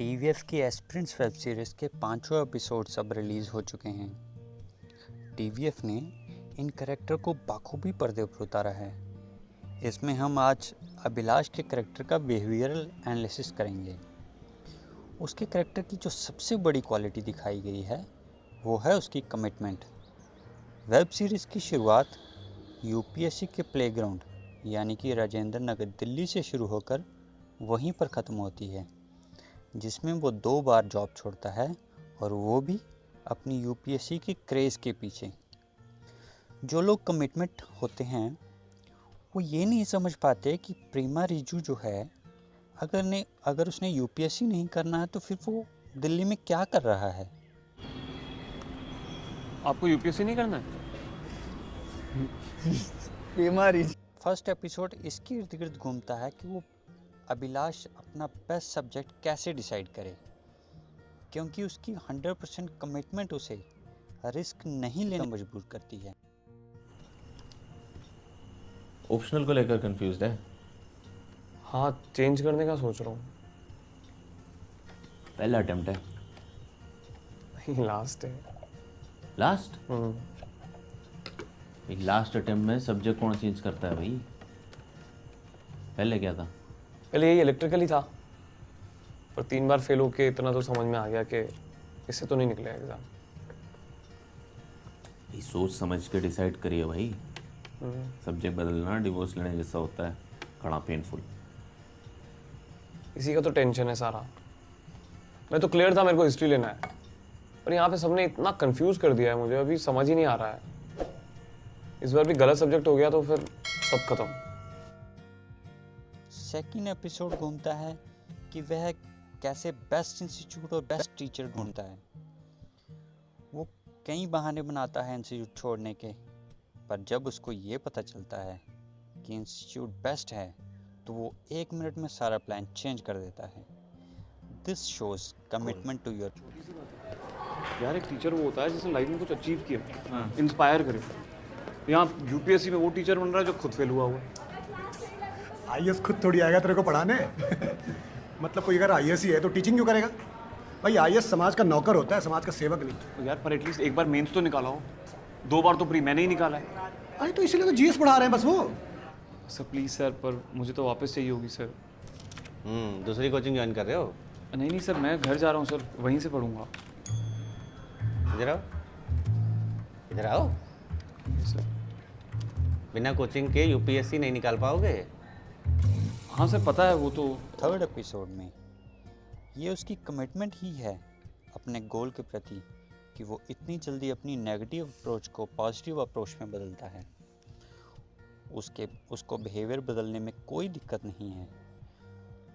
TVF की aspirants web series के 5 episodes अब रिलीज़ हो चुके हैं। टीवीएफ ने इन कैरेक्टर को बाखूबी पर्दे पर उतारा है। इसमें हम आज अभिलाष के कैरेक्टर का बिहेवियरल एनालिसिस करेंगे। उसके कैरेक्टर की जो सबसे बड़ी क्वालिटी दिखाई गई है वो है उसकी कमिटमेंट। वेब सीरीज़ की शुरुआत यूपीएससी के प्लेग्राउंड यानी कि राजेंद्र नगर दिल्ली से शुरू होकर वहीं पर ख़त्म होती है, जिसमें वो 2 बार जॉब छोड़ता है और वो भी अपनी यूपीएससी की क्रेज़ के पीछे। जो लोग कमिटमेंट होते हैं वो ये नहीं समझ पाते कि प्रेमा रिजू जो है अगर उसने यूपीएससी नहीं करना है तो फिर वो दिल्ली में क्या कर रहा है। आपको यूपीएससी नहीं करना है? फर्स्ट एपिसोड इसके इर्द गिर्द घूमता है कि वो अभिलाष अपना बेस्ट सब्जेक्ट कैसे डिसाइड करे, क्योंकि उसकी 100% कमिटमेंट उसे रिस्क नहीं लेने मजबूर करती है। ऑप्शनल को लेकर कंफ्यूज्ड है? हाँ, चेंज करने का सोच रहा हूँ। पहला अटेम्प्ट है। नहीं, लास्ट है। लास्ट? लास्ट अटेम्प्ट में सब्जेक्ट कौन चेंज करता है भाई? पहले क्या था? पहले यही इलेक्ट्रिकल ही था, पर 3 बार फेल होके इतना तो समझ में आ गया कि इससे तो नहीं निकलेगा एग्जाम। ये सोच समझ के डिसाइड करिए भाई। सब्जेक्ट बदलना डिवोर्स लेने जैसा होता है, बड़ा पेनफुल। इसी का तो टेंशन है सारा। मैं तो क्लियर था मेरे को हिस्ट्री लेना है, पर यहाँ पे सबने इतना कंफ्यूज कर दिया है, मुझे अभी समझ ही नहीं आ रहा है। इस बार भी गलत सब्जेक्ट हो गया तो फिर सब खत्म। सेकंड एपिसोड घूमता है कि वह कैसे बेस्ट इंस्टीट्यूट और बेस्ट टीचर ढूंढता है। वो कई बहाने बनाता है इंस्टीट्यूट छोड़ने के, पर जब उसको ये पता चलता है कि इंस्टीट्यूट बेस्ट है तो वो 1 मिनट में सारा प्लान चेंज कर देता है। This shows commitment to your. यार, एक टीचर वो होता है जिसने लाइफ में कुछ अचीव किया, इंस्पायर करे। यहाँ यूपीएससी में वो टीचर बन रहा है जो खुद फेल हुआ हुआ है। आईएएस खुद थोड़ी आएगा तेरे को पढ़ाने। मतलब कोई अगर आईएएस ही है तो टीचिंग क्यों करेगा? भाई आईएएस समाज का नौकर होता है, समाज का सेवक नहीं। तो यार, पर एटलीस्ट एक बार मेंस तो निकाला हो। 2 बार तो प्री मैंने ही निकाला है। अरे तो इसीलिए तो जीएस पढ़ा रहे हैं बस वो। सर प्लीज़ सर, पर मुझे तो वापस चाहिए होगी सर। दूसरी कोचिंग ज्वाइन कर रहे हो? नहीं सर, मैं घर जा रहा हूँ सर, वहीं से पढ़ूंगा। इधर आओ, इधर आओ। सर बिना कोचिंग के यूपीएससी नहीं निकाल पाओगे। हाँ सर, पता है वो तो। थर्ड एपिसोड में ये उसकी कमिटमेंट ही है अपने गोल के प्रति कि वो इतनी जल्दी अपनी नेगेटिव अप्रोच को पॉजिटिव अप्रोच में बदलता है। उसको बिहेवियर बदलने में कोई दिक्कत नहीं है,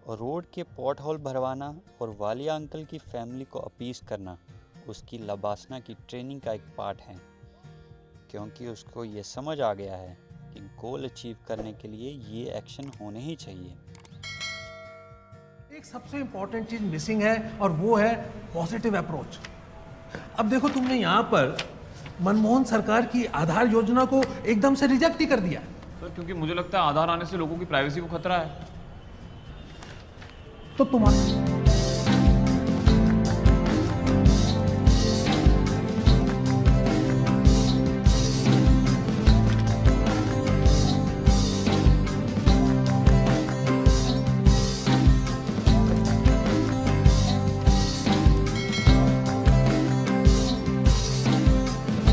और रोड के पॉट होल भरवाना और वालिया अंकल की फैमिली को अपीस करना उसकी लबासना की ट्रेनिंग का एक पार्ट है, क्योंकि उसको ये समझ आ गया है कि गोल अचीव करने के लिए ये एक्शन होने ही चाहिए। एक सबसे इंपॉर्टेंट चीज मिसिंग है और वो है पॉजिटिव अप्रोच। अब देखो, तुमने यहाँ पर मनमोहन सरकार की आधार योजना को एकदम से रिजेक्ट ही कर दिया। सर, क्योंकि मुझे लगता है आधार आने से लोगों की प्राइवेसी को खतरा है। तो तुम्हारा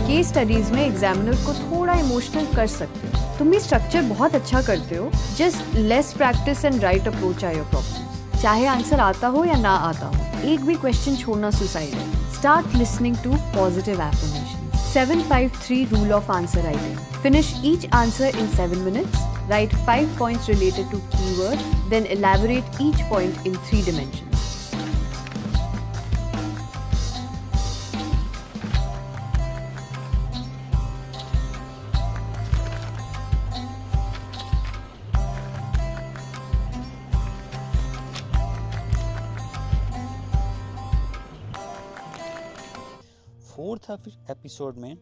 केस स्टडीज में एग्जामिनर को थोड़ा इमोशनल कर सकते हो। तुम भी स्ट्रक्चर बहुत अच्छा करते हो, just less practice and right approach are your problems. चाहे आंसर आता हो या ना आता हो, एक भी क्वेश्चन छोड़ना सुसाइड है। Start listening to positive affirmation. 753 rule of answer writing. Finish each answer in 7 minutes. Write 5 points related to keyword, then elaborate each point in 3 dimensions. Fourth episode में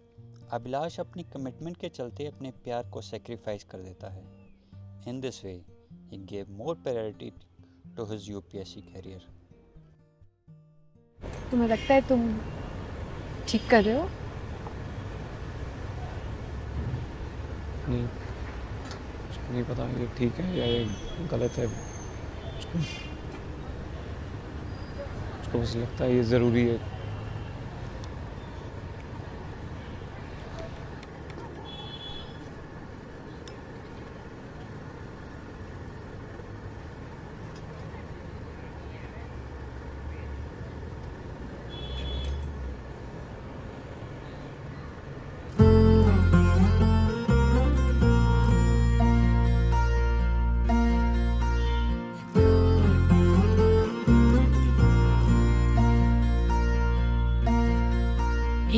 अभिलाष अपनी कमिटमेंट के चलते अपने प्यार को सेक्रीफाइस कर देता है। In this way he gave more priority to his UPSC career. तुम्हें लगता है तुम ठीक कर रहे हो? नहीं, मुझको नहीं पता ये ठीक है या ये गलत है। मुझको बस लगता है ये ज़रूरी है।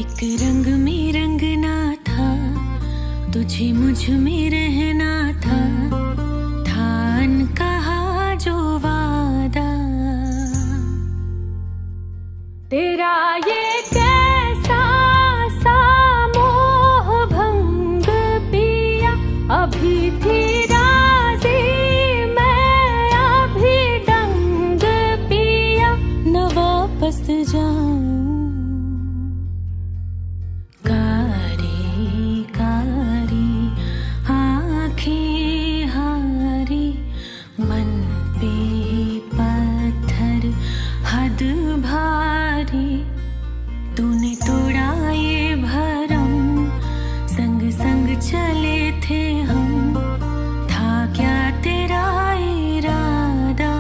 एक रंग में रंगना था, तुझे मुझ में रहना था कहा जो वादा तेरा ये कैसा सा मोह भंग पिया। अभी थी राजी मैं, अभी डंग पिया, न वापस जाऊं। तूने तोड़ा ये भरम, संग संग चले थे हम, था क्या तेरा इरादा?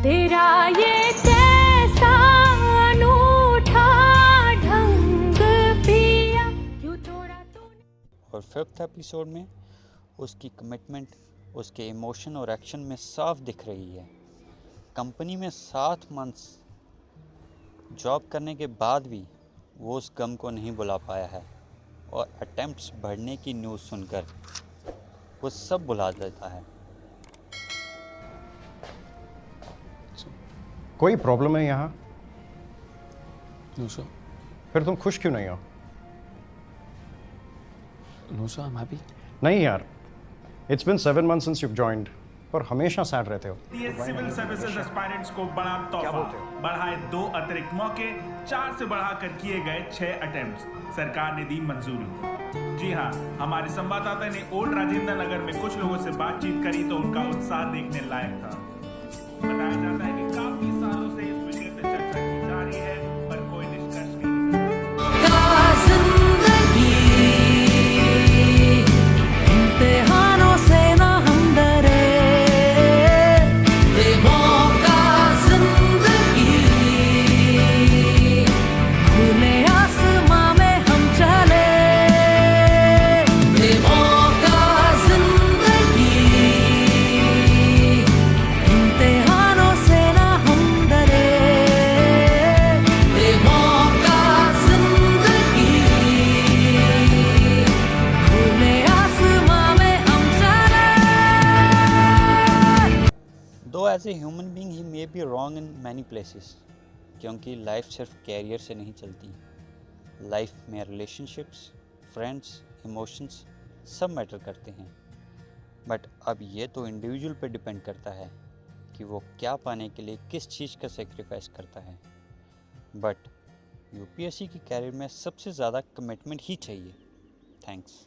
तेरा ये कैसा अनूठा ढंग पिया, क्यों तोड़ा तूने। और 5th एपिसोड में उसकी कमिटमेंट उसके इमोशन और एक्शन में साफ दिख रही है। कंपनी में 7 मंथ्स जॉब करने के बाद भी वो उस गम को नहीं भुला पाया है, और अटेम्प्ट्स बढ़ने की न्यूज़ सुनकर वो सब भुला देता है। कोई प्रॉब्लम है यहाँ? No sir. फिर तुम खुश क्यों नहीं हो? No sir, I am happy. नहीं यार, it's been 7 months since you've joined, पर हमेशा सैड रहते हो। सिविल सर्विसेज एस्पायरेंट्स को बड़ा तोहफा, बढ़ाए 2 अतिरिक्त मौके, 4 से बढ़ाकर किए गए 6 अटेम्प्ट्स, सरकार ने दी मंजूरी। जी हाँ, हमारे संवाददाता ने ओल्ड राजेंद्र नगर में कुछ लोगों से बातचीत करी तो उनका उत्साह देखने लायक था। बताया जाता है कि काफी सालों से इस विषय पर चर्चा की जा रही है, पर कोई निष्कर्ष नहीं निकला। As a human being he may be wrong in many places, क्योंकि लाइफ सिर्फ कैरियर से नहीं चलती। लाइफ में रिलेशनशिप्स, फ्रेंड्स, इमोशंस सब मैटर करते हैं। बट अब ये तो इंडिविजुअल पे डिपेंड करता है कि वो क्या पाने के लिए किस चीज़ का सेक्रीफाइस करता है। बट यूपीएससी की कैरियर में सबसे ज़्यादा कमिटमेंट ही चाहिए। थैंक्स।